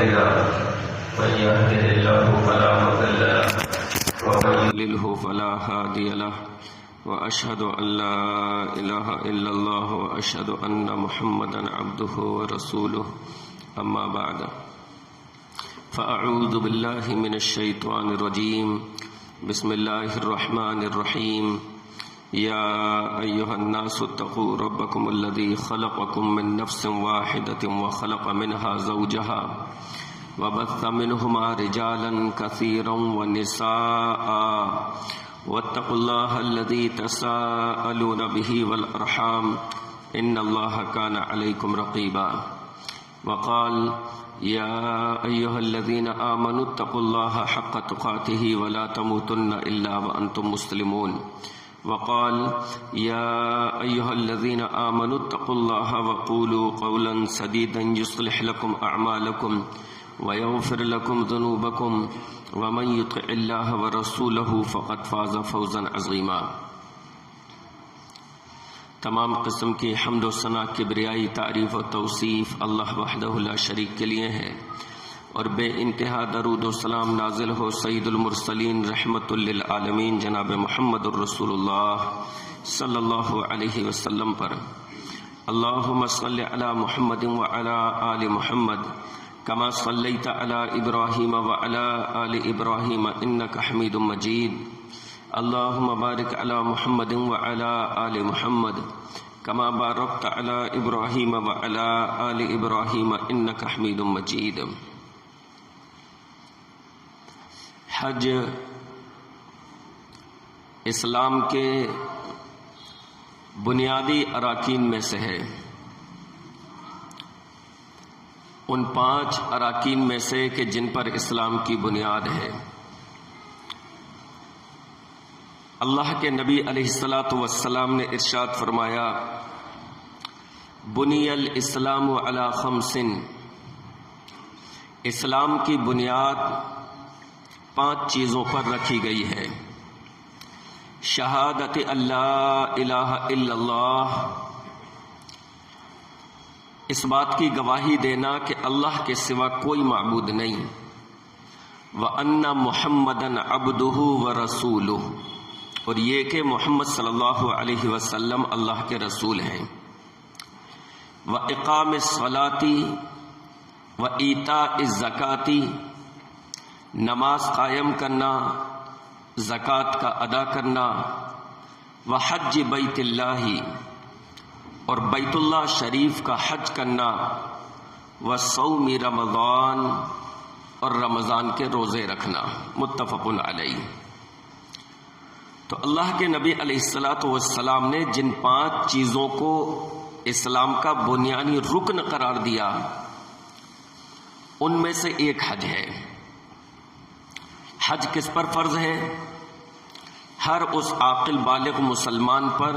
مرضلا من يهده الله فلا مضل له ومن يضلله فلا هادي له وأشهد أن لا إله إلا الله وأشهد أن محمدا عبده ورسوله أما بعد فأعوذ بالله من الشيطان الرجيم بسم الله الرحمن الرحيم يا أيها الناس اتقوا ربكم الذي خلقكم من نفس واحدة وخلق منها زوجها وبث منهما رجالا كثيرا ونساء واتقوا الله الذي تساءلون به والأرحام إن الله كان عليكم رقيبا وقال يا أيها الذين آمنوا اتقوا الله حق تقاته ولا تموتن إلا وأنتم مسلمون وقال يا أيها الذين آمنوا اتقوا الله وقولوا قولا سديدا يصلح لكم أعمالكم ويغفر لكم ذنوبكم ومن يطع الله ورسوله فقد فاز فوزا عظيما۔ تمام قسم کی حمد و ثنا، کبریائی، تعریف و توصیف اللہ وحدہ لا شریک کے لیے ہے، اور بے انتہا درود و سلام نازل ہو سید المرسلین رحمت للعالمین جناب محمد الرسول اللہ صلی اللہ علیہ وسلم پر۔ اللہم صلی علی محمد وعلی آل محمد کما صلیت علی ابراہیم وعلی آل ابراہیم انک حمید مجید۔ اللہم بارک علی محمد وعلی آل محمد کما بارکت علی ابراہیم وعلی آل ابراہیم انک حمید مجید۔ حج اسلام کے بنیادی اراکین میں سے ہے، ان 5 اراکین میں سے کہ جن پر اسلام کی بنیاد ہے۔ اللہ کے نبی علیہ الصلاۃ والسلام نے ارشاد فرمایا، بنی الاسلام علی 5، اسلام کی بنیاد 5 چیزوں پر رکھی گئی ہے۔ شہادت اللہ الہ الا اللہ، اس بات کی گواہی دینا کہ اللہ کے سوا کوئی معبود نہیں، وَأَنَّ مُحَمَّدًا عَبْدُهُ وَرَسُولُهُ، اور یہ کہ محمد صلی اللہ علیہ وسلم اللہ کے رسول ہیں، وَإِقَامِ الصَّلَاةِ وَإِيتَاءِ الزَّكَاةِ، نماز قائم کرنا، زکوٰۃ کا ادا کرنا، وحج بیت اللہ، اور بیت اللہ شریف کا حج کرنا، وصوم رمضان، اور رمضان کے روزے رکھنا، متفق علیہ۔ تو اللہ کے نبی علیہ الصلاۃ والسلام نے جن 5 چیزوں کو اسلام کا بنیادی رکن قرار دیا، ان میں سے ایک حج ہے۔ حج کس پر فرض ہے؟ ہر اس عاقل بالغ مسلمان پر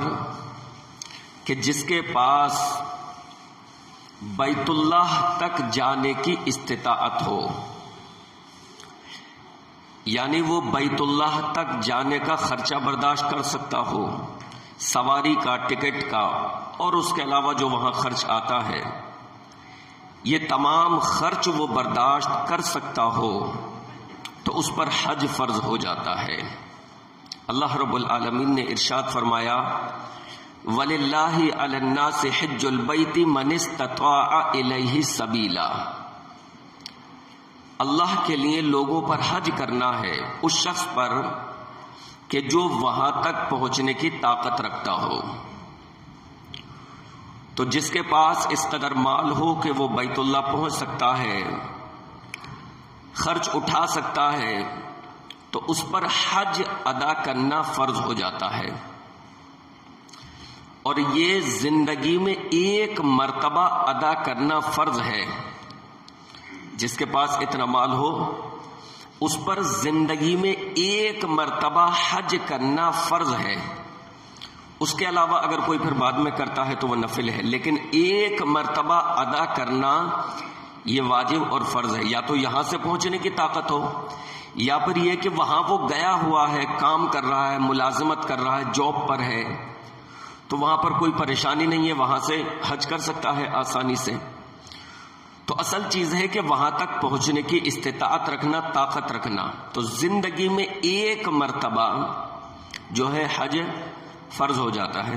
کہ جس کے پاس بیت اللہ تک جانے کی استطاعت ہو، یعنی وہ بیت اللہ تک جانے کا خرچہ برداشت کر سکتا ہو، سواری کا، ٹکٹ کا، اور اس کے علاوہ جو وہاں خرچ آتا ہے، یہ تمام خرچ وہ برداشت کر سکتا ہو تو اس پر حج فرض ہو جاتا ہے۔ اللہ رب العالمین نے ارشاد فرمایا، وَلِلَّهِ عَلَى النَّاسِ حِجُّ الْبَيْتِ مَنِ اسْتَطَاعَ إِلَيْهِ سَبِيلًا، اللہ کے لیے لوگوں پر حج کرنا ہے اس شخص پر کہ جو وہاں تک پہنچنے کی طاقت رکھتا ہو۔ تو جس کے پاس اس قدر مال ہو کہ وہ بیت اللہ پہنچ سکتا ہے، خرچ اٹھا سکتا ہے، تو اس پر حج ادا کرنا فرض ہو جاتا ہے، اور یہ زندگی میں ایک مرتبہ ادا کرنا فرض ہے۔ جس کے پاس اتنا مال ہو اس پر زندگی میں ایک مرتبہ حج کرنا فرض ہے، اس کے علاوہ اگر کوئی پھر بعد میں کرتا ہے تو وہ نفل ہے، لیکن ایک مرتبہ ادا کرنا یہ واجب اور فرض ہے۔ یا تو یہاں سے پہنچنے کی طاقت ہو، یا پھر یہ کہ وہاں وہ گیا ہوا ہے، کام کر رہا ہے، ملازمت کر رہا ہے، جاب پر ہے، تو وہاں پر کوئی پریشانی نہیں ہے، وہاں سے حج کر سکتا ہے آسانی سے۔ تو اصل چیز ہے کہ وہاں تک پہنچنے کی استطاعت رکھنا، طاقت رکھنا. تو زندگی میں ایک مرتبہ جو ہے حج فرض ہو جاتا ہے.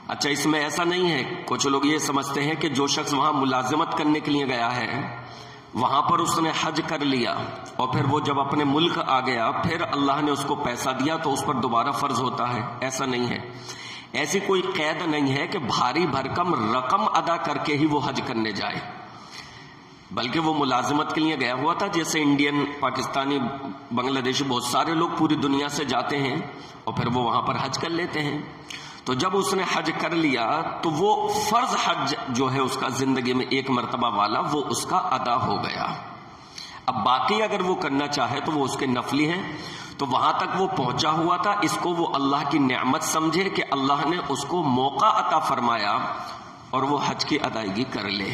اچھا، اس میں ایسا نہیں ہے، کچھ لوگ یہ سمجھتے ہیں کہ جو شخص وہاں ملازمت کرنے کے لیے گیا ہے، وہاں پر اس نے حج کر لیا اور پھر وہ جب اپنے ملک آ گیا پھر اللہ نے اس کو پیسہ دیا تو اس پر دوبارہ فرض ہوتا ہے. ایسا نہیں ہے. ایسی کوئی قید نہیں ہے کہ بھاری بھرکم رقم ادا کر کے ہی وہ حج کرنے جائے، بلکہ وہ ملازمت کے لیے گیا ہوا تھا. جیسے انڈین، پاکستانی، بنگلہ دیشی بہت سارے لوگ پوری دنیا سے جاتے ہیں اور پھر وہ وہاں پر حج کر لیتے ہیں. تو جب اس نے حج کر لیا تو وہ فرض حج جو ہے اس کا زندگی میں ایک مرتبہ والا، وہ اس کا ادا ہو گیا. اب باقی اگر وہ کرنا چاہے تو وہ اس کے نفلی ہیں. تو وہاں تک وہ پہنچا ہوا تھا، اس کو وہ اللہ کی نعمت سمجھے کہ اللہ نے اس کو موقع عطا فرمایا اور وہ حج کی ادائیگی کر لے.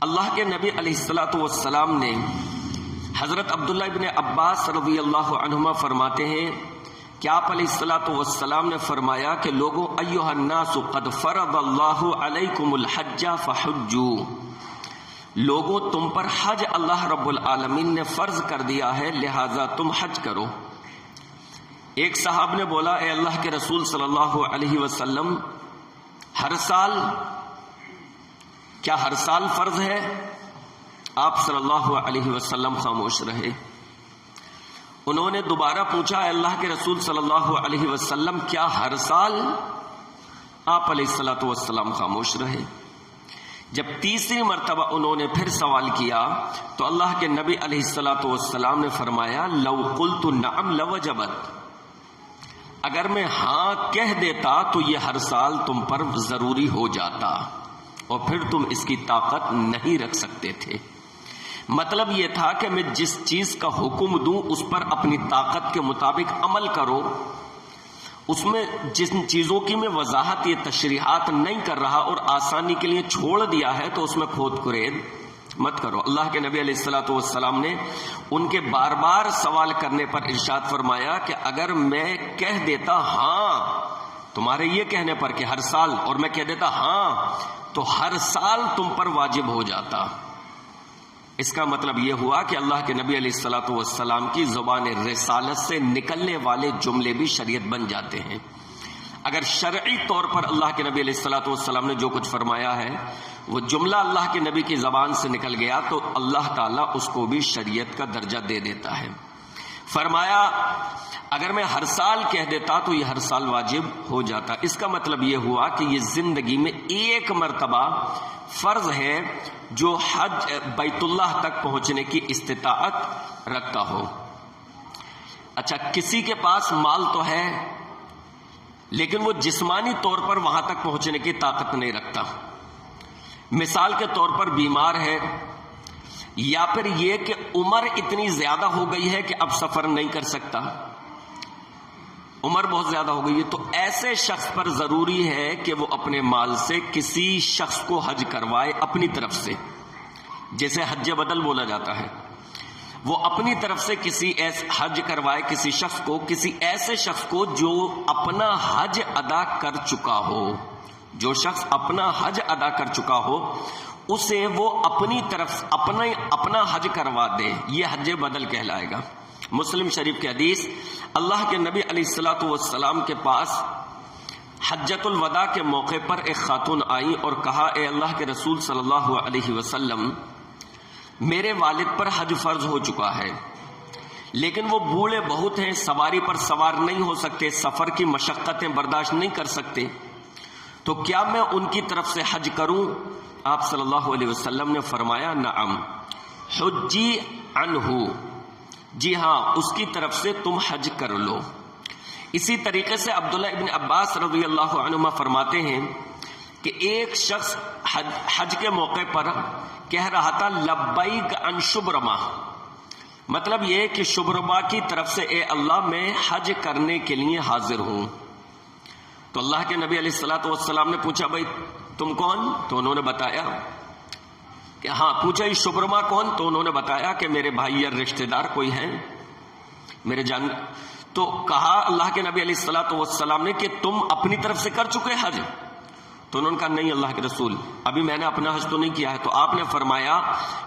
اللہ کے نبی علیہ الصلوۃ والسلام نے حضرت عبداللہ ابن عباس رضی اللہ عنہما فرماتے ہیں کہ آپ علیہ الصلوۃ والسلام نے فرمایا کہ لوگوں، ایھا الناس قد فرض اللہ علیکم الحج فحجوا، لوگوں تم پر حج اللہ رب العالمین نے فرض کر دیا ہے، لہذا تم حج کرو. ایک صحابی نے بولا، اے اللہ کے رسول صلی اللہ علیہ وسلم، ہر سال؟ کیا ہر سال فرض ہے؟ آپ صلی اللہ علیہ وسلم خاموش رہے. انہوں نے دوبارہ پوچھا، اے اللہ کے رسول صلی اللہ علیہ وسلم، کیا ہر سال؟ آپ علیہ الصلوۃ والسلام خاموش رہے. جب تیسری مرتبہ انہوں نے پھر سوال کیا تو اللہ کے نبی علیہ الصلوۃ والسلام نے فرمایا، لو قلت نعم لوجبت، اگر میں ہاں کہہ دیتا تو یہ ہر سال تم پر ضروری ہو جاتا اور پھر تم اس کی طاقت نہیں رکھ سکتے تھے. مطلب یہ تھا کہ میں جس چیز کا حکم دوں اس پر اپنی طاقت کے مطابق عمل کرو. اس میں جن چیزوں کی میں وضاحت، یہ تشریحات نہیں کر رہا اور آسانی کے لیے چھوڑ دیا ہے تو اس میں کھود کرید مت کرو. اللہ کے نبی علیہ الصلوۃ والسلام نے ان کے بار بار سوال کرنے پر ارشاد فرمایا کہ اگر میں کہہ دیتا ہاں تمہارے یہ کہنے پر کہ ہر سال، اور میں کہہ دیتا ہاں، تو ہر سال تم پر واجب ہو جاتا. اس کا مطلب یہ ہوا کہ اللہ کے نبی علیہ الصلوۃ والسلام کی زبان رسالت سے نکلنے والے جملے بھی شریعت بن جاتے ہیں. اگر شرعی طور پر اللہ کے نبی علیہ الصلوۃ والسلام نے جو کچھ فرمایا ہے وہ جملہ اللہ کے نبی کی زبان سے نکل گیا تو اللہ تعالیٰ اس کو بھی شریعت کا درجہ دے دیتا ہے. فرمایا اگر میں ہر سال کہہ دیتا تو یہ ہر سال واجب ہو جاتا. اس کا مطلب یہ ہوا کہ یہ زندگی میں ایک مرتبہ فرض ہے جو حج بیت اللہ تک پہنچنے کی استطاعت رکھتا ہو. اچھا، کسی کے پاس مال تو ہے لیکن وہ جسمانی طور پر وہاں تک پہنچنے کی طاقت نہیں رکھتا. مثال کے طور پر بیمار ہے، یا پھر یہ کہ عمر اتنی زیادہ ہو گئی ہے کہ اب سفر نہیں کر سکتا، عمر بہت زیادہ ہو گئی ہے، تو ایسے شخص پر ضروری ہے کہ وہ اپنے مال سے کسی شخص کو حج کروائے اپنی طرف سے، جیسے حج بدل بولا جاتا ہے. وہ اپنی طرف سے کسی ایسے حج کروائے کسی شخص کو، کسی ایسے شخص کو جو اپنا حج ادا کر چکا ہو. جو شخص اپنا حج ادا کر چکا ہو اسے وہ اپنی طرف اپنا حج کروا دے، یہ حج بدل کہلائے گا. مسلم شریف کی حدیث، اللہ کے نبی علیہ الصلوۃ والسلام کے پاس حجۃ الوداع کے موقع پر ایک خاتون آئی اور کہا، اے اللہ کے رسول صلی اللہ علیہ وسلم، میرے والد پر حج فرض ہو چکا ہے لیکن وہ بوڑھے بہت ہیں، سواری پر سوار نہیں ہو سکتے، سفر کی مشقتیں برداشت نہیں کر سکتے، تو کیا میں ان کی طرف سے حج کروں؟ آپ صلی اللہ علیہ وسلم نے فرمایا، نعم حجی عنہ، جی ہاں اس کی طرف سے تم حج کر لو. اسی طریقے سے عبداللہ ابن عباس رضی اللہ عنہما فرماتے ہیں کہ ایک شخص حج کے موقع پر کہہ رہا تھا، لبیک عن شبرمہ، مطلب یہ کہ شبرمہ کی طرف سے، اے اللہ میں حج کرنے کے لیے حاضر ہوں. تو اللہ کے نبی علیہ الصلوۃ والسلام نے پوچھا، بھائی تم کون؟ تو انہوں نے بتایا کہ ہاں. پوچھا یہ شبرمہ کون؟ تو انہوں نے بتایا کہ میرے بھائی یا رشتہ دار کوئی ہیں میرے جان. تو کہا اللہ کے نبی علیہ الصلوۃ والسلام نے کہ تم اپنی طرف سے کر چکے حج؟ تو انہوں نے کہا نہیں اللہ کے رسول، ابھی میں نے اپنا حج تو نہیں کیا ہے۔ تو آپ نے فرمایا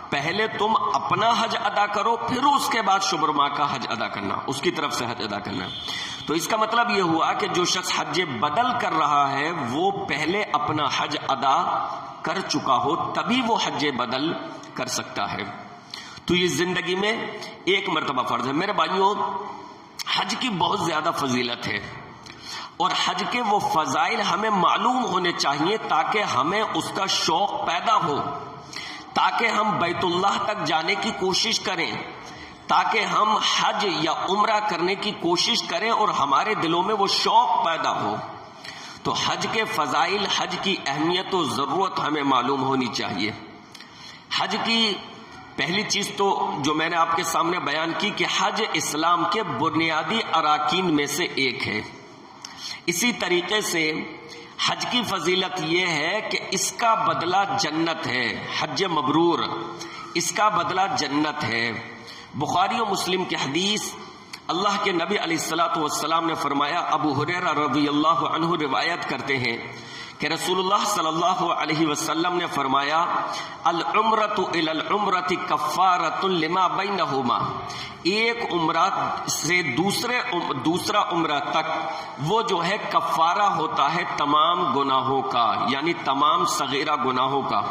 پہلے تم اپنا حج ادا کرو، پھر اس کے بعد شبر ماہ کا حج ادا کرنا، اس کی طرف سے حج ادا کرنا۔ تو اس کا مطلب یہ ہوا کہ جو شخص حج بدل کر رہا ہے وہ پہلے اپنا حج ادا کر چکا ہو تبھی وہ حج بدل کر سکتا ہے۔ تو یہ زندگی میں ایک مرتبہ فرض ہے۔ میرے بھائیوں، حج کی بہت زیادہ فضیلت ہے، اور حج کے وہ فضائل ہمیں معلوم ہونے چاہیے تاکہ ہمیں اس کا شوق پیدا ہو، تاکہ ہم بیت اللہ تک جانے کی کوشش کریں، تاکہ ہم حج یا عمرہ کرنے کی کوشش کریں اور ہمارے دلوں میں وہ شوق پیدا ہو۔ تو حج کے فضائل، حج کی اہمیت و ضرورت ہمیں معلوم ہونی چاہیے۔ حج کی پہلی چیز تو جو میں نے آپ کے سامنے بیان کی کہ حج اسلام کے بنیادی اراکین میں سے ایک ہے۔ اسی طریقے سے حج کی فضیلت یہ ہے کہ اس کا بدلہ جنت ہے، حج مبرور، اس کا بدلہ جنت ہے۔ بخاری و مسلم کی حدیث، اللہ کے نبی علیہ الصلوۃ والسلام نے فرمایا، ابو ہریرہ رضی اللہ عنہ روایت کرتے ہیں کہ رسول اللہ صلی اللہ علیہ وسلم نے فرمایا، العمرۃ الی العمرۃ کفارۃ لما بینہما، ایک عمرہ سے دوسرا عمرہ تک وہ جو ہے کفارہ ہوتا ہے تمام گناہوں کا، یعنی تمام صغیرہ گناہوں کا۔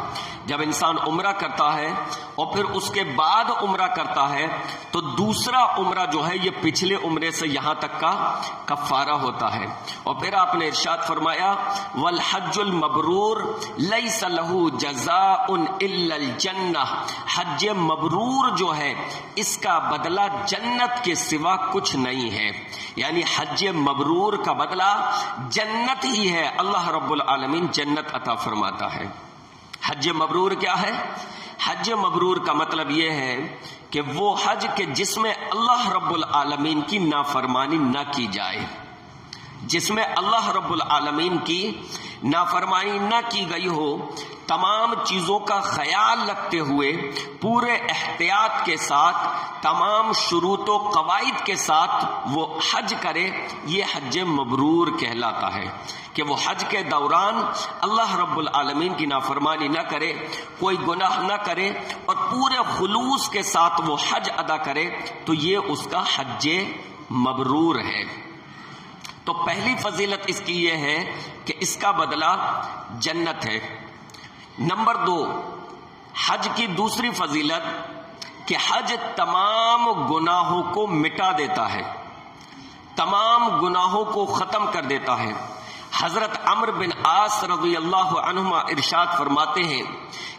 جب انسان عمرہ کرتا ہے اور پھر اس کے بعد عمرہ کرتا ہے تو دوسرا عمرہ جو ہے یہ پچھلے عمرے سے یہاں تک کا کفارہ ہوتا ہے۔ اور پھر آپ نے ارشاد فرمایا، والحج المبرور لیس له جزاء الا الجنہ، حج مبرور جو ہے اس کا بدلہ جنت کے سوا کچھ نہیں ہے، یعنی حج مبرور کا بدلہ جنت ہی ہے، اللہ رب العالمین جنت عطا فرماتا ہے۔ حج مبرور کیا ہے؟ حج مبرور کا مطلب یہ ہے کہ وہ حج کہ جس میں اللہ رب العالمین کی نافرمانی نہ کی جائے، جس میں اللہ رب العالمین کی نافرمانی نہ کی گئی ہو، تمام چیزوں کا خیال رکھتے ہوئے پورے احتیاط کے ساتھ، تمام شروط و قواعد کے ساتھ وہ حج کرے، یہ حج مبرور کہلاتا ہے۔ کہ وہ حج کے دوران اللہ رب العالمین کی نافرمانی نہ کرے، کوئی گناہ نہ کرے اور پورے خلوص کے ساتھ وہ حج ادا کرے، تو یہ اس کا حج مبرور ہے۔ تو پہلی فضیلت اس کی یہ ہے کہ اس کا بدلہ جنت ہے۔ نمبر 2، حج کی دوسری فضیلت کہ حج تمام گناہوں کو مٹا دیتا ہے، تمام گناہوں کو ختم کر دیتا ہے۔ حضرت عمرو بن عاص رضی اللہ عنہما ارشاد فرماتے ہیں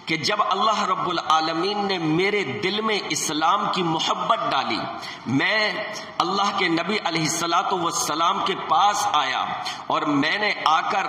کہ جب اللہ رب العالمین نے میرے دل میں اسلام کی محبت ڈالی، میں اللہ کے نبی علیہ الصلوۃ والسلام کے پاس آیا اور میں نے آ کر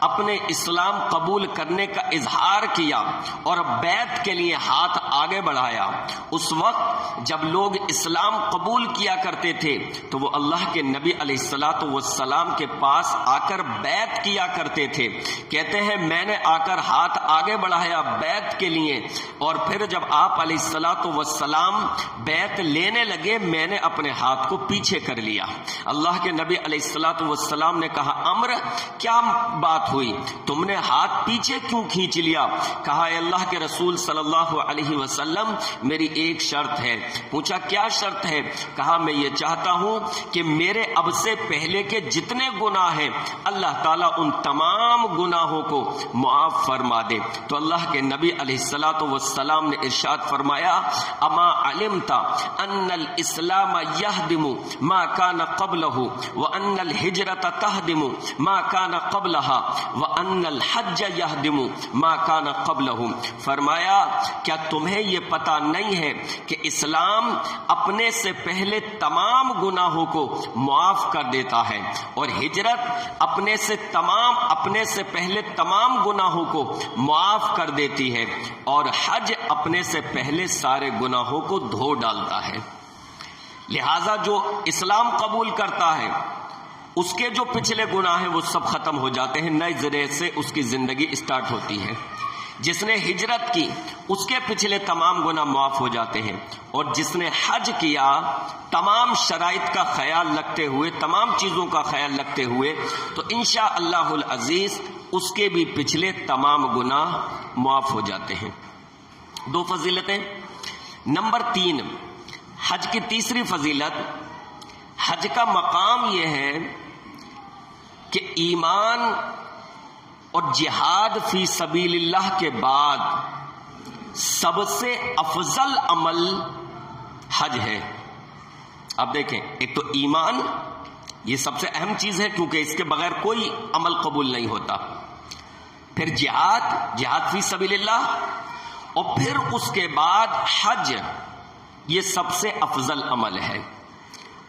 اپنے اسلام قبول کرنے کا اظہار کیا اور بیعت کے لیے ہاتھ آگے بڑھایا۔ اس وقت جب لوگ اسلام قبول کیا کرتے تھے تو وہ اللہ کے نبی علیہ الصلوۃ والسلام کے پاس آ کر بیعت کیا کرتے تھے۔ کہتے ہیں میں نے آ کر ہاتھ آگے بڑھایا بیعت کے لیے، اور پھر جب آپ علیہ الصلوۃ والسلام بیعت لینے لگے میں نے اپنے ہاتھ کو پیچھے کر لیا۔ اللہ کے نبی علیہ الصلوۃ والسلام نے کہا، عمرو کیا بات ہوئی، تم نے ہاتھ پیچھے کیوں کھینچ لیا؟ کہا، اے اللہ کے رسول صلی اللہ علیہ وسلم میری ایک شرط ہے۔ پوچھا کیا شرط ہے؟ کہا میں یہ چاہتا ہوں کہ میرے اب سے پہلے کے جتنے گناہ ہیں اللہ تعالیٰ ان تمام گناہوں کو معاف فرما دے۔ تو اللہ کے نبی علیہ الصلوۃ والسلام نے ارشاد فرمایا، اما علمت ان الاسلام یہدم ما کان قبلہ وان الہجرۃ تہدم ما کان قبلها وان الحج یہدم ما کان قبلہ۔ فرمایا کیا تمہیں یہ پتہ نہیں ہے کہ اسلام اپنے سے پہلے تمام گناہوں کو معاف کر دیتا ہے، اور ہجرت اپنے سے پہلے تمام گناہوں کو معاف کر دیتی ہے، اور حج اپنے سے پہلے سارے گناہوں کو دھو ڈالتا ہے۔ لہذا جو اسلام قبول کرتا ہے اس کے جو پچھلے گناہ ہیں وہ سب ختم ہو جاتے ہیں، نئے ذرے سے اس کی زندگی اسٹارٹ ہوتی ہے۔ جس نے ہجرت کی اس کے پچھلے تمام گناہ معاف ہو جاتے ہیں، اور جس نے حج کیا تمام شرائط کا خیال رکھتے ہوئے، تمام چیزوں کا خیال رکھتے ہوئے، تو انشاءاللہ العزیز اس کے بھی پچھلے تمام گناہ معاف ہو جاتے ہیں۔ 2 فضیلتیں۔ نمبر 3، حج کی تیسری فضیلت، حج کا مقام یہ ہے کہ ایمان اور جہاد فی سبیل اللہ کے بعد سب سے افضل عمل حج ہے۔ اب دیکھیں، ایک تو ایمان، یہ سب سے اہم چیز ہے کیونکہ اس کے بغیر کوئی عمل قبول نہیں ہوتا، پھر جہاد فی سبیل اللہ، اور پھر اس کے بعد حج، یہ سب سے افضل عمل ہے۔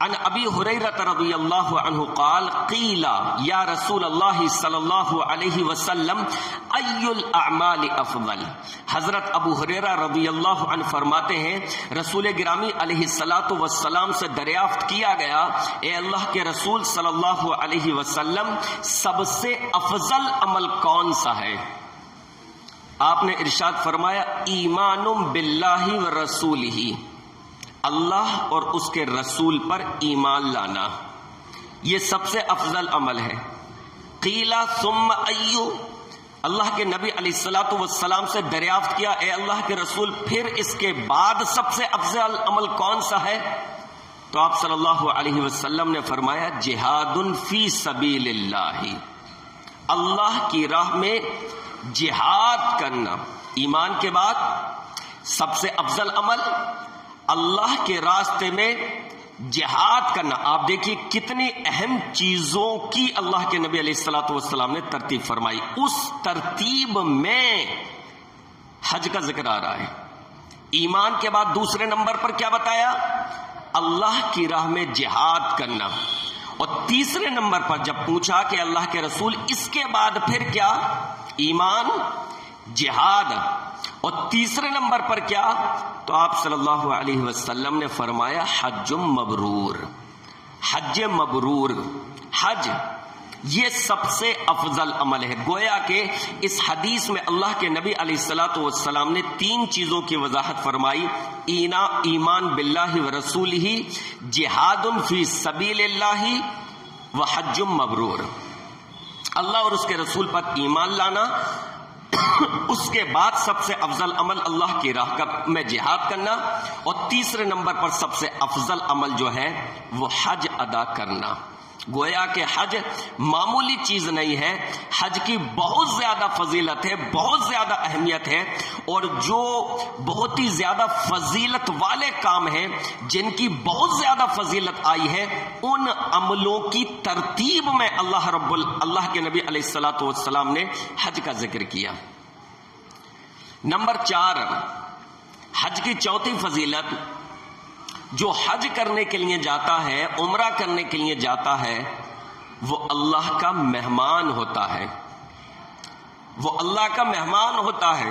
عن ابی ہریرہ رضی اللہ عنہ قال قیل یا رسول اللہ صلی اللہ علیہ وسلم ای الاعمال افضل۔ حضرت ابو ہریرہ رضی اللہ عنہ فرماتے ہیں رسول گرامی علیہ الصلوۃ والسلام سے دریافت کیا گیا، اے اللہ کے رسول صلی اللہ علیہ وسلم، سب سے افضل عمل کون سا ہے؟ آپ نے ارشاد فرمایا ایمان باللہ ورسولہ، اللہ اور اس کے رسول پر ایمان لانا، یہ سب سے افضل عمل ہے۔ قیل ثم ایو، اللہ کے نبی علیہ الصلوۃ والسلام سے دریافت کیا، اے اللہ کے رسول پھر اس کے بعد سب سے افضل عمل کون سا ہے؟ تو آپ صلی اللہ علیہ وسلم نے فرمایا جہاد فی سبیل اللہ، اللہ کی راہ میں جہاد کرنا۔ ایمان کے بعد سب سے افضل عمل اللہ کے راستے میں جہاد کرنا۔ آپ دیکھیے کتنی اہم چیزوں کی اللہ کے نبی علیہ الصلوۃ والسلام نے ترتیب فرمائی، اس ترتیب میں حج کا ذکر آ رہا ہے۔ ایمان کے بعد دوسرے نمبر پر کیا بتایا؟ اللہ کی راہ میں جہاد کرنا، اور تیسرے نمبر پر جب پوچھا کہ اللہ کے رسول اس کے بعد پھر کیا؟ ایمان، جہاد، اور تیسرے نمبر پر کیا؟ تو آپ صلی اللہ علیہ وسلم نے فرمایا حج مبرور، حج مبرور، حج یہ سب سے افضل عمل ہے۔ گویا کہ اس حدیث میں اللہ کے نبی علیہ الصلوۃ والسلام نے 3 چیزوں کی وضاحت فرمائی، ایمان باللہ ورسولہ، جہاد فی سبیل اللہ، وحج مبرور۔ اللہ اور اس کے رسول پر ایمان لانا، اس کے بعد سب سے افضل عمل اللہ کی راہ میں جہاد کرنا، اور تیسرے نمبر پر سب سے افضل عمل جو ہے وہ حج ادا کرنا۔ گویا کہ حج معمولی چیز نہیں ہے، حج کی بہت زیادہ فضیلت ہے، بہت زیادہ اہمیت ہے، اور جو بہت ہی زیادہ فضیلت والے کام ہیں جن کی بہت زیادہ فضیلت آئی ہے، ان عملوں کی ترتیب میں اللہ کے نبی علیہ الصلوۃ والسلام نے حج کا ذکر کیا۔ نمبر 4، حج کی چوتھی فضیلت، جو حج کرنے کے لیے جاتا ہے، عمرہ کرنے کے لیے جاتا ہے، وہ اللہ کا مہمان ہوتا ہے، وہ اللہ کا مہمان ہوتا ہے۔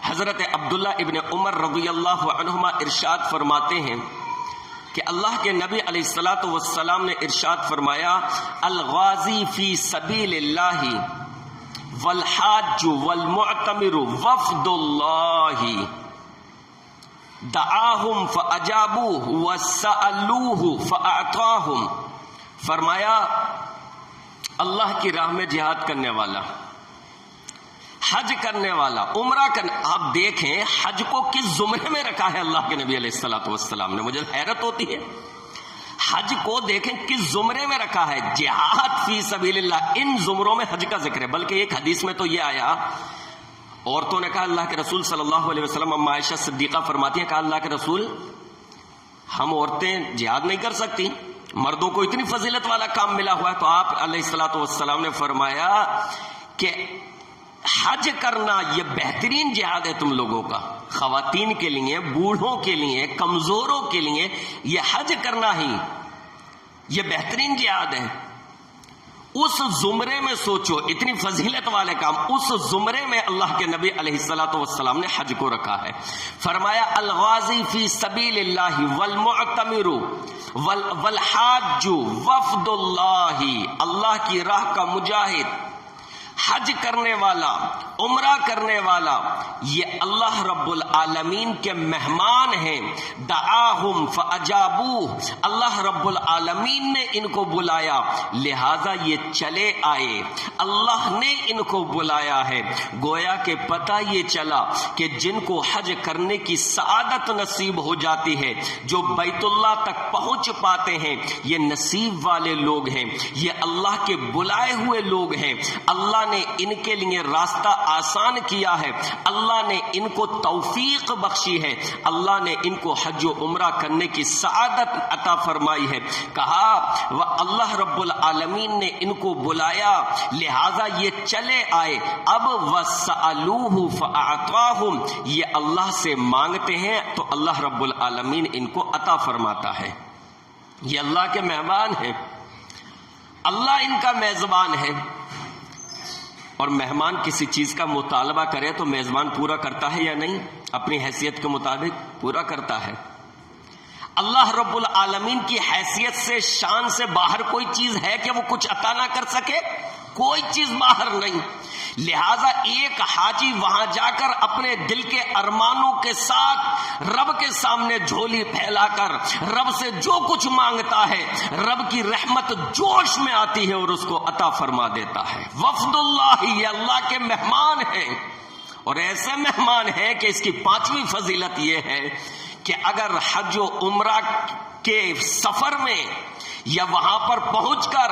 حضرت عبداللہ ابن عمر رضی اللہ عنہما ارشاد فرماتے ہیں کہ اللہ کے نبی علیہ الصلوۃ والسلام نے ارشاد فرمایا الغازی فی سبیل اللہ والحاج والمعتمر وفد اللہ دعاہم فاجابوہ وسألوہ فاعطاہم۔ فرمایا اللہ کی راہ میں جہاد کرنے والا، حج کرنے والا، عمرہ کرنے، آپ دیکھیں حج کو کس زمرے میں رکھا ہے اللہ کے نبی علیہ الصلوۃ والسلام نے، مجھے حیرت ہوتی ہے، حج کو دیکھیں کس زمرے میں رکھا ہے، جہاد فی سبیل اللہ، ان زمروں میں حج کا ذکر ہے۔ بلکہ ایک حدیث میں تو یہ آیا، عورتوں نے کہا اللہ کے رسول صلی اللہ علیہ وسلم، اما عائشہ صدیقہ فرماتی ہیں، کہا اللہ کے رسول ہم عورتیں جہاد نہیں کر سکتی، مردوں کو اتنی فضیلت والا کام ملا ہوا ہے۔ تو آپ علیہ الصلوۃ والسلام نے فرمایا کہ حج کرنا یہ بہترین جہاد ہے تم لوگوں کا، خواتین کے لیے، بوڑھوں کے لیے، کمزوروں کے لیے یہ حج کرنا ہی یہ بہترین جہاد ہے۔ اس زمرے میں سوچو، اتنی فضیلت والے کام، اس زمرے میں اللہ کے نبی علیہ الصلوۃ والسلام نے حج کو رکھا ہے۔ فرمایا الغازی فی سبیل اللہ والمعتمر والحاج وفد اللہ، اللہ کی راہ کا مجاہد، حج کرنے والا عمرہ کرنے والا یہ اللہ رب العالمین کے مہمان ہیں. دعاہم فاجابوہ، اللہ رب العالمین نے ان کو بلایا لہذا یہ چلے آئے. اللہ نے ان کو بلایا ہے. گویا کہ پتہ یہ چلا کہ جن کو حج کرنے کی سعادت نصیب ہو جاتی ہے، جو بیت اللہ تک پہنچ پاتے ہیں، یہ نصیب والے لوگ ہیں، یہ اللہ کے بلائے ہوئے لوگ ہیں. اللہ نے ان کے لیے راستہ آسان کیا ہے، اللہ نے ان کو توفیق بخشی ہے، اللہ نے ان کو حج و عمرہ کرنے کی سعادت عطا فرمائی ہے. کہا وہ اللہ رب العالمین نے ان کو بلایا لہذا یہ چلے آئے. اب وَسَأَلُوهُ فَأَعْطَاهُمْ، یہ اللہ سے مانگتے ہیں تو اللہ رب العالمین ان کو عطا فرماتا ہے. یہ اللہ کے مہمان ہیں، اللہ ان کا میزبان ہے. اور مہمان کسی چیز کا مطالبہ کرے تو میزبان پورا کرتا ہے یا نہیں؟ اپنی حیثیت کے مطابق پورا کرتا ہے. اللہ رب العالمین کی حیثیت سے، شان سے باہر کوئی چیز ہے کہ وہ کچھ عطا نہ کر سکے؟ کوئی چیز باہر نہیں. لہذا ایک حاجی وہاں جا کر اپنے دل کے ارمانوں کے ساتھ رب کے سامنے جھولی پھیلا کر رب سے جو کچھ مانگتا ہے، رب کی رحمت جوش میں آتی ہے اور اس کو عطا فرما دیتا ہے. وفد اللہ، یہ اللہ کے مہمان ہیں. اور ایسے مہمان ہیں کہ اس کی 5ویں فضیلت یہ ہے کہ اگر حج و عمرہ کے سفر میں یا وہاں پر پہنچ کر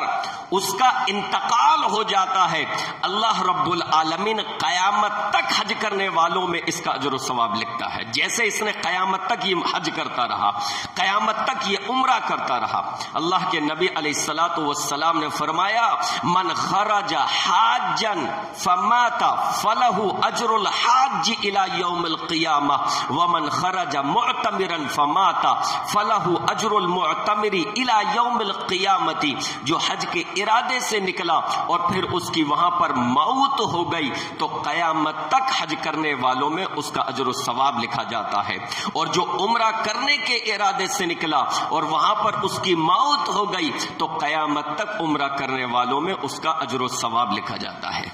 اس کا انتقال ہو جاتا ہے، اللہ رب العالمین قیامت تک حج کرنے والوں میں اس کا اجر و ثواب لکھتا ہے. جیسے اس نے قیامت تک یہ حج کرتا رہا، قیامت تک یہ عمرہ کرتا رہا. اللہ کے نبی علیہ الصلوۃ والسلام نے فرمایا من خرج حاجا فمات فلہ اجر الحاج الی یوم القیامہ ومن خرج معتمرا فمات فلہ اجر المعتمر الی یوم القیامتی. جو حج کے ارادے سے نکلا اور پھر اس کی وہاں پر موت ہو گئی تو قیامت تک حج کرنے والوں میں اس کا اجر و ثواب لکھا جاتا ہے. اور جو عمرہ کرنے کے ارادے سے نکلا اور وہاں پر اس کی موت ہو گئی تو قیامت تک عمرہ کرنے والوں میں اس کا اجر و ثواب لکھا جاتا ہے.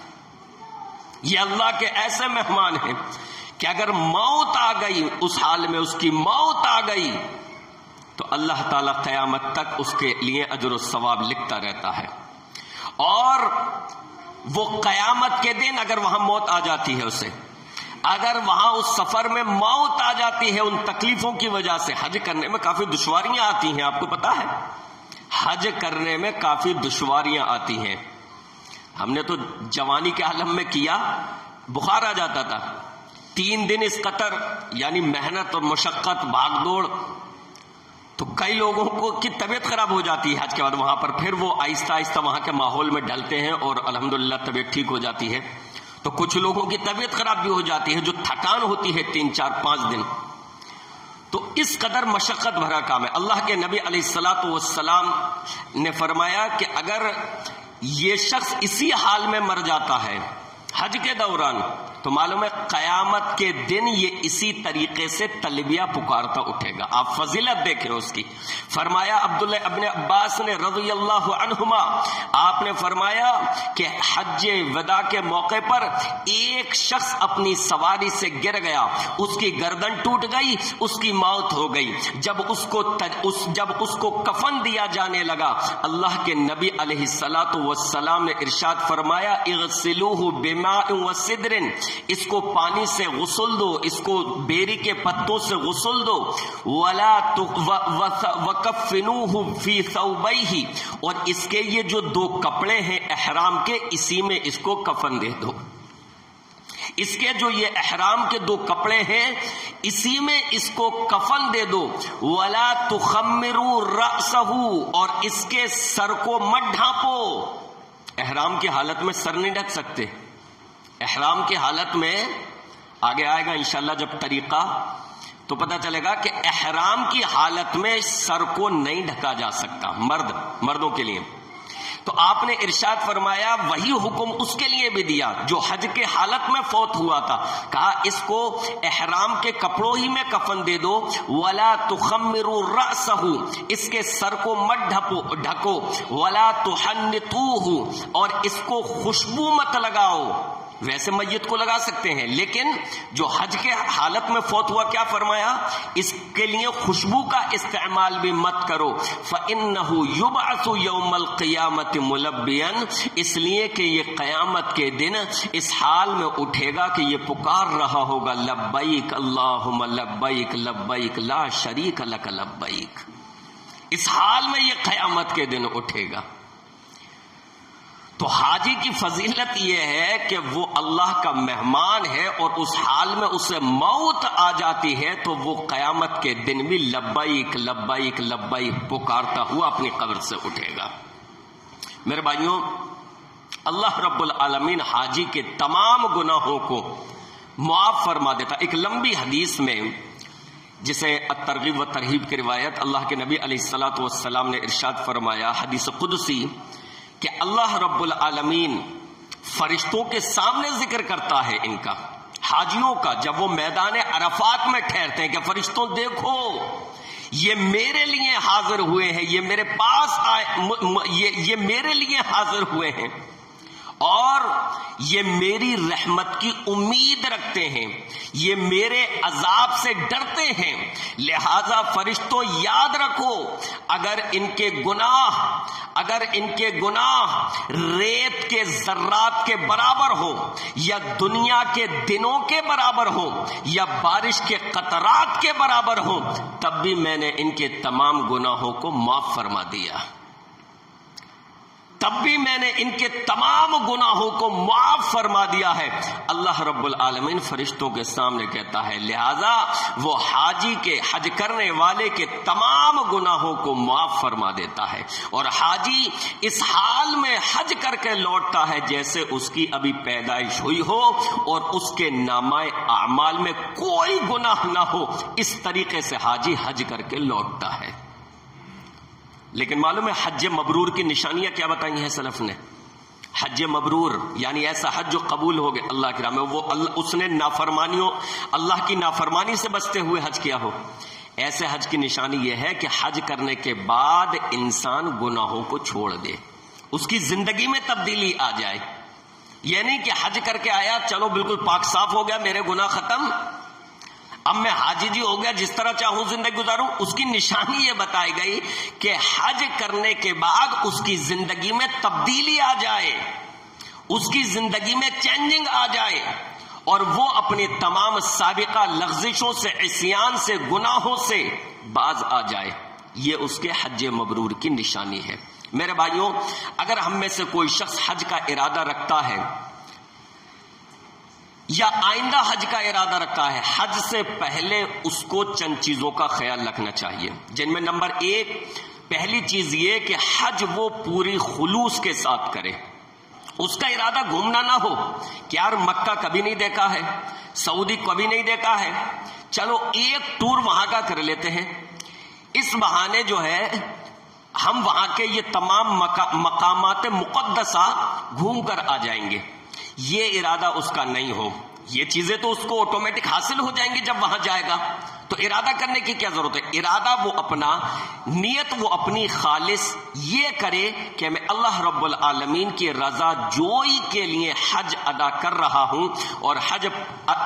یہ اللہ کے ایسے مہمان ہیں کہ اگر موت آ گئی، اس حال میں اس کی موت آ گئی تو اللہ تعالیٰ قیامت تک اس کے لیے اجر و ثواب لکھتا رہتا ہے. اور وہ قیامت کے دن اگر وہاں موت آ جاتی ہے اسے، اگر وہاں اس سفر میں موت آ جاتی ہے ان تکلیفوں کی وجہ سے، حج کرنے میں کافی دشواریاں آتی ہیں، آپ کو پتا ہے حج کرنے میں کافی دشواریاں آتی ہیں. ہم نے تو جوانی کے عالم میں کیا، بخار آ جاتا تھا. 3 دن اس قطر یعنی محنت اور مشقت، بھاگ دوڑ، تو کئی لوگوں کو کی طبیعت خراب ہو جاتی ہے حج کے بعد. وہاں پر پھر وہ آہستہ آہستہ وہاں کے ماحول میں ڈلتے ہیں اور الحمدللہ طبیعت ٹھیک ہو جاتی ہے. تو کچھ لوگوں کی طبیعت خراب بھی ہو جاتی ہے، جو تھکان ہوتی ہے 3 4 5 دن. تو اس قدر مشقت بھرا کام ہے. اللہ کے نبی علیہ الصلوۃ والسلام نے فرمایا کہ اگر یہ شخص اسی حال میں مر جاتا ہے حج کے دوران تو معلوم ہے قیامت کے دن یہ اسی طریقے سے تلبیہ پکارتا اٹھے گا. آپ فضیلت دیکھیں اس کی. فرمایا عبداللہ ابن عباس نے رضی اللہ عنہما، آپ نے فرمایا کہ حج وداع کے موقع پر ایک شخص اپنی سواری سے گر گیا، اس کی گردن ٹوٹ گئی، اس کی موت ہو گئی. جب اس کو کفن دیا جانے لگا، اللہ کے نبی علیہ الصلوۃ والسلام نے ارشاد فرمایا اغسلوہ بماء وسدر، اس کو پانی سے غسل دو، اس کو بیری کے پتوں سے غسل دو. وَكَفِّنُوهُ فِي ثَوْبَيْهِ، اور اس کے یہ جو 2 کپڑے ہیں احرام کے، اسی میں اس کو کفن دے دو. اس کے جو یہ احرام کے 2 کپڑے ہیں اسی میں اس کو کفن دے دو. وَلَا تُخَمِّرُوا رَأْسَهُ، اور اس کے سر کو مت ڈھانپو. احرام کی حالت میں سر نہیں ڈھک سکتے. احرام کی حالت میں آگے آئے گا انشاءاللہ جب طریقہ تو پتہ چلے گا کہ احرام کی حالت میں سر کو نہیں ڈھکا جا سکتا مردوں کے لیے. تو آپ نے ارشاد فرمایا وہی حکم اس کے لیے بھی دیا جو حج کے حالت میں فوت ہوا تھا. کہا اس کو احرام کے کپڑوں ہی میں کفن دے دو. ولا تخمروا رأسه، اس کے سر کو مت ڈھکو. ولا تحنطوه، اور اس کو خوشبو مت لگاؤ. ویسے میت کو لگا سکتے ہیں، لیکن جو حج کے حالت میں فوت ہوا کیا فرمایا؟ اس کے لیے خوشبو کا استعمال بھی مت کرو، فَإِنَّهُ يُبْعَثُ يَوْمَ الْقِيَامَةِ مُلَبِّيًا، اس لیے کہ یہ قیامت کے دن اس حال میں اٹھے گا کہ یہ پکار رہا ہوگا لبیک اللہم لبیک لبیک لا شریک لک لبیک، اس حال میں یہ قیامت کے دن اٹھے گا۔ تو حاجی کی فضیلت یہ ہے کہ وہ اللہ کا مہمان ہے، اور اس حال میں اسے موت آ جاتی ہے تو وہ قیامت کے دن بھی لبیک لبیک لبیک پکارتا ہوا اپنی قبر سے اٹھے گا۔ میرے بھائیوں، اللہ رب العالمین حاجی کے تمام گناہوں کو معاف فرما دیتا۔ ایک لمبی حدیث میں جسے الترغیب و ترہیب کی روایت، اللہ کے نبی علیہ الصلوۃ والسلام نے ارشاد فرمایا، حدیث قدسی، کہ اللہ رب العالمین فرشتوں کے سامنے ذکر کرتا ہے ان کا، حاجیوں کا، جب وہ میدان عرفات میں ٹھہرتے ہیں کہ فرشتوں دیکھو یہ میرے لیے حاضر ہوئے ہیں، یہ میرے پاس آئے، یہ میرے لیے حاضر ہوئے ہیں اور یہ میری رحمت کی امید رکھتے ہیں، یہ میرے عذاب سے ڈرتے ہیں، لہذا فرشتوں یاد رکھو اگر ان کے گناہ ریت کے ذرات کے برابر ہو، یا دنیا کے دنوں کے برابر ہو، یا بارش کے قطرات کے برابر ہو، تب بھی میں نے ان کے تمام گناہوں کو معاف فرما دیا، تب بھی میں نے ان کے تمام گناہوں کو معاف فرما دیا ہے۔ اللہ رب العالمین فرشتوں کے سامنے کہتا ہے، لہذا وہ حاجی کے، حج کرنے والے کے تمام گناہوں کو معاف فرما دیتا ہے، اور حاجی اس حال میں حج کر کے لوٹتا ہے جیسے اس کی ابھی پیدائش ہوئی ہو اور اس کے نامہ اعمال میں کوئی گناہ نہ ہو، اس طریقے سے حاجی حج کر کے لوٹتا ہے۔ لیکن معلوم ہے حج مبرور کی نشانیاں کیا بتائی ہیں سلف نے؟ حج مبرور یعنی ایسا حج جو قبول ہو گئے اللہ کے راہ میں، وہ اس نے اللہ کی نافرمانی سے بچتے ہوئے حج کیا ہو۔ ایسے حج کی نشانی یہ ہے کہ حج کرنے کے بعد انسان گناہوں کو چھوڑ دے، اس کی زندگی میں تبدیلی آ جائے، یہ نہیں کہ حج کر کے آیا چلو بالکل پاک صاف ہو گیا، میرے گناہ ختم، اب میں حاجی جی ہو گیا، جس طرح چاہوں زندگی گزاروں۔ اس کی نشانی یہ بتائی گئی کہ حج کرنے کے بعد اس کی زندگی میں تبدیلی آ جائے، اس کی زندگی میں چینجنگ آ جائے، اور وہ اپنی تمام سابقہ لغزشوں سے، عصیان سے، گناہوں سے باز آ جائے۔ یہ اس کے حج مبرور کی نشانی ہے۔ میرے بھائیوں، اگر ہم میں سے کوئی شخص حج کا ارادہ رکھتا ہے یا آئندہ حج کا ارادہ رکھتا ہے، حج سے پہلے اس کو چند چیزوں کا خیال رکھنا چاہیے، جن میں نمبر 1 پہلی چیز یہ کہ حج وہ پوری خلوص کے ساتھ کرے۔ اس کا ارادہ گھومنا نہ ہو کہ یار مکہ کبھی نہیں دیکھا ہے، سعودی کبھی نہیں دیکھا ہے، چلو ایک ٹور وہاں کا کر لیتے ہیں، اس بہانے جو ہے ہم وہاں کے یہ تمام مقامات مقدسہ گھوم کر آ جائیں گے۔ یہ ارادہ اس کا نہیں ہو، یہ چیزیں تو اس کو آٹومیٹک حاصل ہو جائیں گی جب وہاں جائے گا، تو ارادہ کرنے کی کیا ضرورت ہے؟ ارادہ وہ اپنا، نیت وہ اپنی خالص یہ کرے کہ میں اللہ رب العالمین کی رضا جوئی کے لیے حج ادا کر رہا ہوں، اور حج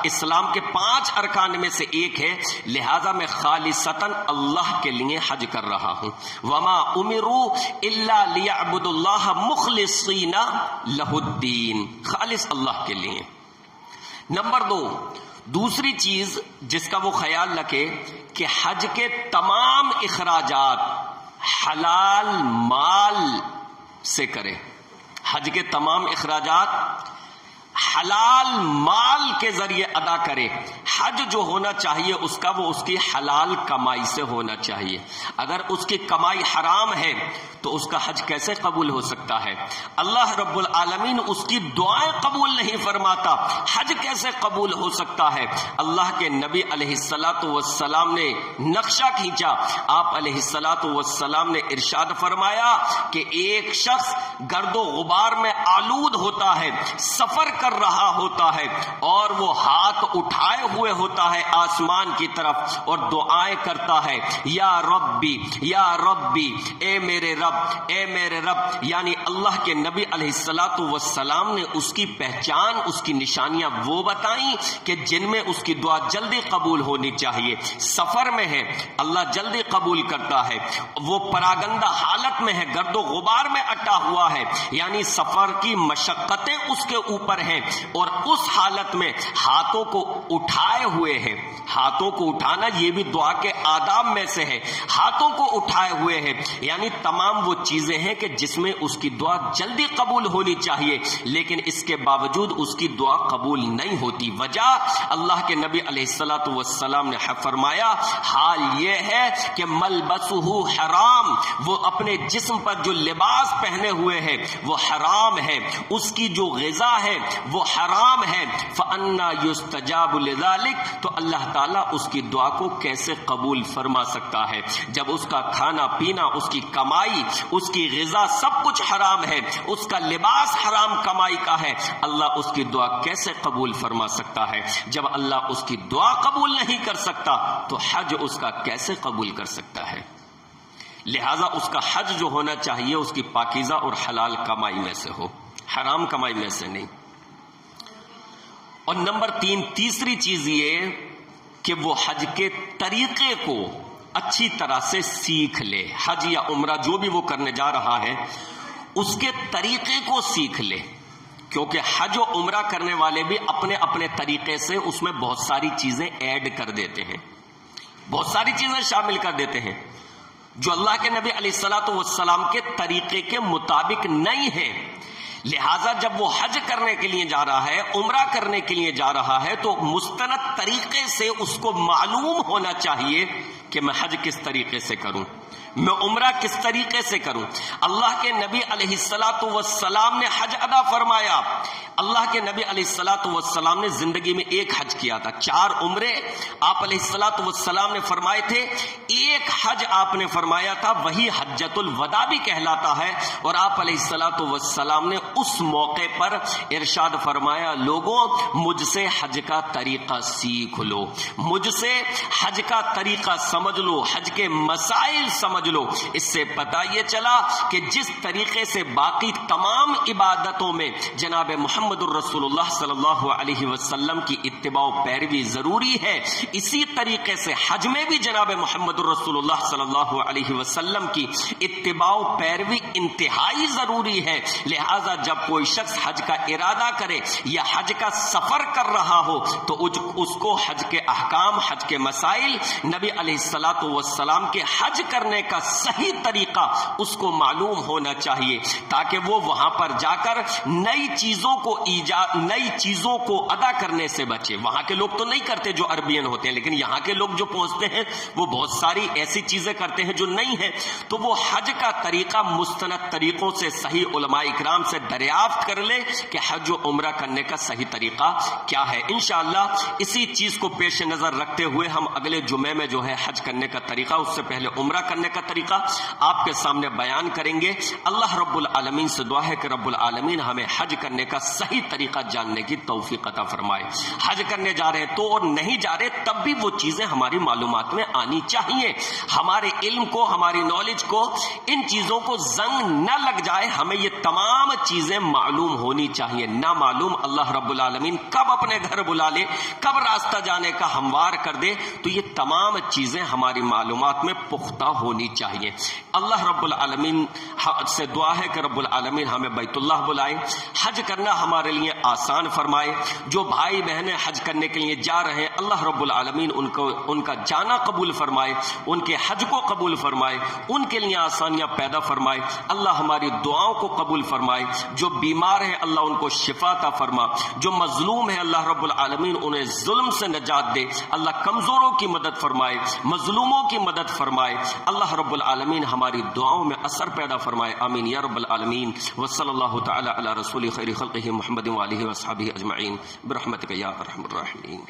اسلام کے 5 ارکان میں سے ایک ہے، لہذا میں خالصتاً اللہ کے لیے حج کر رہا ہوں۔ وما امروا الا ليعبدوا الله مخلصین لہ الدین، خالص اللہ کے لیے۔ نمبر 2، دوسری چیز جس کا وہ خیال رکھے کہ حج کے تمام اخراجات حلال مال سے کرے، حج کے تمام اخراجات حلال مال کے ذریعے ادا کرے۔ حج جو ہونا چاہیے اس کا، وہ اس کی حلال کمائی سے ہونا چاہیے۔ اگر اس کی کمائی حرام ہے تو اس کا حج کیسے قبول ہو سکتا ہے؟ اللہ رب العالمین اس کی دعائیں قبول نہیں فرماتا، حج کیسے قبول ہو سکتا ہے؟ اللہ کے نبی علیہ الصلاۃ والسلام نے نقشہ کھینچا، آپ علیہ الصلاۃ والسلام نے ارشاد فرمایا کہ ایک شخص گرد و غبار میں آلود ہوتا ہے، سفر کر رہا ہوتا ہے اور وہ ہاتھ اٹھائے ہوئے ہوتا ہے آسمان کی طرف اور دعائیں کرتا ہے، یا ربی یا ربی، اے میرے رب اے میرے رب، یعنی اللہ کے نبی علیہ الصلوۃ والسلام نے اس کی پہچان، اس کی نشانیاں وہ بتائیں کہ جن میں اس کی دعا جلدی قبول ہونی چاہیے۔ سفر میں ہے اللہ جلدی قبول کرتا ہے، وہ پراگندہ حالت میں ہے، گرد و غبار میں اٹا ہوا ہے، یعنی سفر کی مشقتیں اس کے اوپر ہیں، اور اس حالت میں ہاتھوں کو اٹھائے ہوئے ہیں۔ ہاتھوں کو اٹھانا یہ بھی دعا کے آداب میں سے ہے، ہاتھوں کو اٹھائے ہوئے ہیں، یعنی تمام وہ چیزیں ہیں کہ جس میں اس کی دعا جلدی قبول ہونی چاہیے، لیکن اس کے باوجود اس کی دعا قبول نہیں ہوتی۔ وجہ اللہ کے نبی علیہ الصلوۃ والسلام نے فرمایا حال یہ ہے کہ ملبسہ حرام، وہ اپنے جسم پر جو لباس پہنے ہوئے ہے وہ حرام ہے، اس کی جو غذا ہے وہ حرام ہے، فأنا یستجاب لذلک، تو اللہ تعالیٰ اس کی دعا کو کیسے قبول فرما سکتا ہے جب اس کا کھانا پینا، اس کی کمائی، اس کی غذا سب کچھ حرام ہے، اس کا لباس حرام کمائی کا ہے، اللہ اس کی دعا کیسے قبول فرما سکتا ہے؟ جب اللہ اس کی دعا قبول نہیں کر سکتا تو حج اس کا کیسے قبول کر سکتا ہے؟ لہذا اس کا حج جو ہونا چاہیے اس کی پاکیزہ اور حلال کمائی میں سے ہو، حرام کمائی میں سے نہیں۔ اور نمبر 3، تیسری چیز یہ کہ وہ حج کے طریقے کو اچھی طرح سے سیکھ لے، حج یا عمرہ جو بھی وہ کرنے جا رہا ہے اس کے طریقے کو سیکھ لے، کیونکہ حج و عمرہ کرنے والے بھی اپنے اپنے طریقے سے اس میں بہت ساری چیزیں ایڈ کر دیتے ہیں، بہت ساری چیزیں شامل کر دیتے ہیں جو اللہ کے نبی علیہ الصلوۃ والسلام کے طریقے کے مطابق نہیں ہے۔ لہٰذا جب وہ حج کرنے کے لیے جا رہا ہے، عمرہ کرنے کے لیے جا رہا ہے، تو مستند طریقے سے اس کو معلوم ہونا چاہیے کہ میں حج کس طریقے سے کروں، میں عمرہ کس طریقے سے کروں۔ اللہ کے نبی علیہ الصلوۃ والسلام نے حج ادا فرمایا، اللہ کے نبی علیہ الصلوۃ والسلام نے زندگی میں ایک حج کیا تھا، 4 عمرے آپ علیہ الصلوۃ والسلام نے فرمائے تھے، ایک حج آپ نے فرمایا تھا، وہی حجۃ الوداع بھی کہلاتا ہے، اور آپ علیہ الصلوۃ والسلام نے اس موقع پر ارشاد فرمایا لوگوں مجھ سے حج کا طریقہ سیکھ لو، مجھ سے حج کا طریقہ سمجھ لو، حج کے مسائل سمجھ لو۔ اس سے پتہ یہ چلا کہ جس طریقے سے باقی تمام عبادتوں میں جناب محمد الرسول اللہ صلی اللہ علیہ وسلم کی اتباع و پیروی ضروری ہے، اسی طریقے سے حج میں بھی جناب محمد الرسول اللہ صلی اللہ علیہ وسلم کی اتباع و پیروی انتہائی ضروری ہے۔ لہذا جب کوئی شخص حج کا ارادہ کرے یا حج کا سفر کر رہا ہو تو اس کو حج کے احکام، حج کے مسائل، نبی علیہ الصلوۃ والسلام کے حج کرنے کا صحیح طریقہ اس کو معلوم ہونا چاہیے، تاکہ وہ وہاں پر جا کر نئی چیزوں کو ادا کرنے سے بچے۔ وہاں کے لوگ تو نہیں کرتے جو عربین ہوتے ہیں، لیکن یہاں کے لوگ جو پہنچتے ہیں وہ بہت ساری ایسی چیزیں کرتے ہیں جو نہیں ہیں، تو وہ حج کا طریقہ مستند طریقوں سے صحیح علماء اکرام سے دریافت کر لے کہ حج و عمرہ کرنے کا صحیح طریقہ کیا ہے۔ انشاءاللہ اسی چیز کو پیش نظر رکھتے ہوئے ہم اگلے جمعے میں جو ہے حج کرنے کا طریقہ، اس سے پہلے عمرہ کرنے کا طریقہ آپ کے سامنے بیان کریں گے۔ اللہ رب العالمین سے دعا ہے کہ رب العالمین ہمیں حج کرنے کا صحیح طریقہ جاننے کی توفیق عطا فرمائے۔ حج کرنے جا رہے ہیں تو اور نہیں جا رہے تب بھی وہ چیزیں ہماری معلومات میں آنی چاہیے، ہمارے علم کو، ہماری نالج کو ان چیزوں کو زنگ نہ لگ جائے، ہمیں یہ تمام چیزیں معلوم ہونی چاہیے۔ نہ معلوم اللہ رب العالمین کب اپنے گھر بلا لے، کب راستہ جانے کا ہموار کر دے، تو یہ تمام چیزیں ہماری معلومات میں پختہ ہونی چاہیے۔ اللہ رب العالمین سے دعا ہے کہ رب العالمین ہمیں بیت اللہ بلائے، حج کرنا ہمارے لیے آسان فرمائے۔ جو بھائی بہنیں حج کرنے کے لیے جا رہے ہیں اللہ رب العالمین ان کا جانا قبول فرمائے، ان کے حج کو قبول فرمائے، ان کے لیے آسانیاں پیدا فرمائے۔ اللہ ہماری دعاؤں کو قبول فرمائے۔ جو بیمار ہیں اللہ ان کو شفا عطا فرما، جو مظلوم ہیں اللہ رب العالمین انہیں ظلم سے نجات دے۔ اللہ کمزوروں کی مدد فرمائے، مظلوموں کی مدد فرمائے۔ اللہ رب العالمین ہماری دعاؤں میں اثر پیدا فرمائے، آمین یا رب العالمین۔ وصلی اللہ تعالی علی رسول خیر خلقہ محمد وآلہ وصحبہ اجمعین برحمتک یا ارحم الراحمین۔